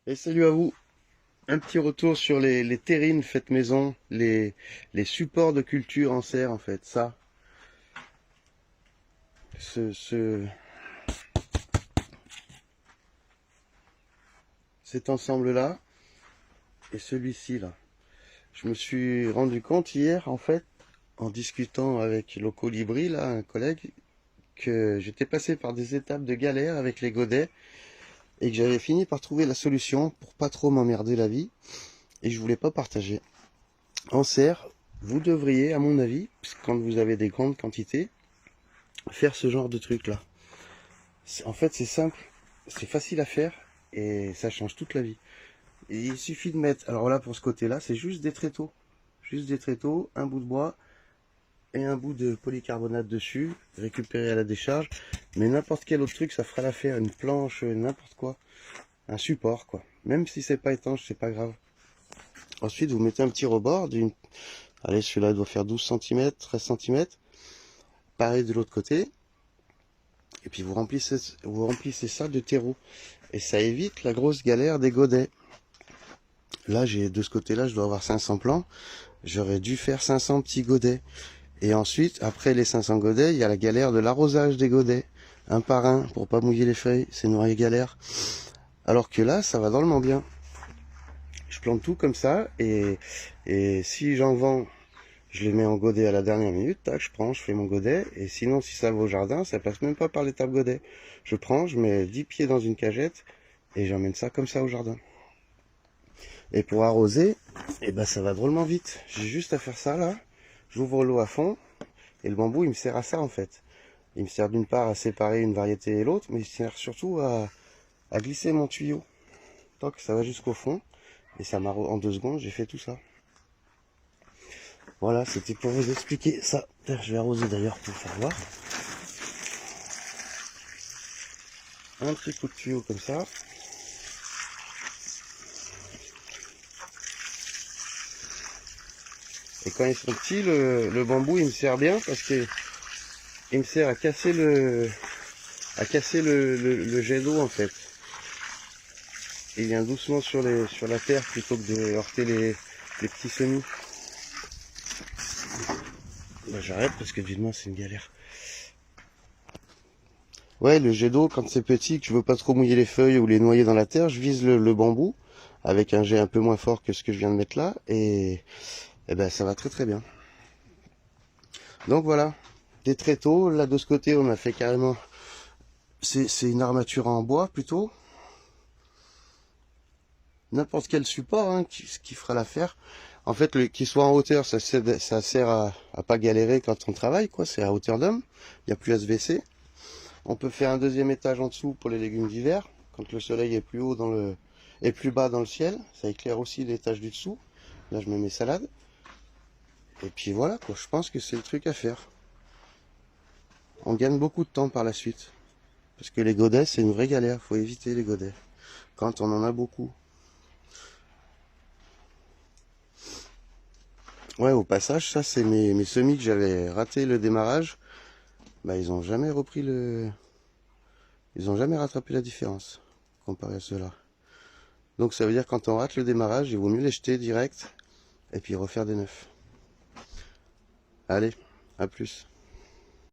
Et salut à vous. Un petit retour sur les terrines faites maison, les supports de culture en serre en fait. Ça, ce, ce- cet ensemble-là et celui-ci là. Je me suis rendu compte hier en fait, en discutant avec le colibri là, un collègue, que j'étais passé par des étapes de galère avec les godets et que j'avais fini par trouver la solution pour pas trop m'emmerder la vie et je voulais pas partager. En serre, vous devriez, à mon avis, quand vous avez des grandes quantités, faire ce genre de truc là. En fait, c'est simple, c'est facile à faire et ça change toute la vie. Et il suffit de mettre, alors là pour ce côté-là, c'est juste des tréteaux. Juste des tréteaux, un bout de bois et un bout de polycarbonate dessus, récupéré à la décharge. Mais n'importe quel autre truc, ça fera l'affaire. Une planche, n'importe quoi. Un support, quoi. Même si c'est pas étanche, c'est pas grave. Ensuite, vous mettez un petit rebord d'une... Allez, celui-là doit faire 12 cm, 13 cm. Pareil de l'autre côté. Et puis vous remplissez ça de terreau. Et ça évite la grosse galère des godets. Là, de ce côté-là, je dois avoir 500 plants. J'aurais dû faire 500 petits godets. Et ensuite, après les 500 godets, il y a la galère de l'arrosage des godets. Un par un, pour pas mouiller les feuilles. C'est une vraie galère. Alors que là, ça va drôlement bien. Je plante tout comme ça. Et si j'en vends, je les mets en godet à la dernière minute. Tac, je prends, je fais mon godet. Et sinon, si ça va au jardin, ça passe même pas par l'étape godet. Je prends, je mets 10 pieds dans une cagette. Et j'emmène ça comme ça au jardin. Et pour arroser, eh ben ça va drôlement vite. J'ai juste à faire ça là. J'ouvre l'eau à fond. Et le bambou, il me sert à ça en fait. Il me sert d'une part à séparer une variété et l'autre, mais il sert surtout à glisser mon tuyau. Tant que ça va jusqu'au fond. Et ça m'arrose en 2 secondes, j'ai fait tout ça. Voilà, c'était pour vous expliquer ça. Je vais arroser d'ailleurs pour faire voir. Un petit coup de tuyau comme ça. Et quand ils sont petits, le bambou il me sert bien parce que il me sert à casser le jet d'eau en fait. Il vient doucement sur la terre plutôt que de heurter les petits semis. Bah, j'arrête parce que évidemment c'est une galère. Ouais, le jet d'eau quand c'est petit, que tu veux pas trop mouiller les feuilles ou les noyer dans la terre, je vise le bambou avec un jet un peu moins fort que ce que je viens de mettre là et ben ça va très très bien. Donc voilà, des tréteaux. Là de ce côté on a fait carrément, c'est une armature en bois plutôt. N'importe quel support hein, qui fera l'affaire. En fait, qu'il soit en hauteur, ça sert à pas galérer quand on travaille, quoi. C'est à hauteur d'homme. Il n'y a plus à se baisser. On peut faire un deuxième étage en dessous pour les légumes d'hiver, quand le soleil est plus haut est plus bas dans le ciel. Ça éclaire aussi l'étage du dessous. Là, je mets mes salades. Et puis voilà, quoi. Je pense que c'est le truc à faire. On gagne beaucoup de temps par la suite. Parce que les godets, c'est une vraie galère. Faut éviter les godets. Quand on en a beaucoup. Ouais, au passage, ça, c'est mes semis que j'avais raté le démarrage. Bah, ils ont jamais rattrapé la différence comparé à ceux-là. Donc ça veut dire quand on rate le démarrage, il vaut mieux les jeter direct et puis refaire des neufs. Allez, à plus.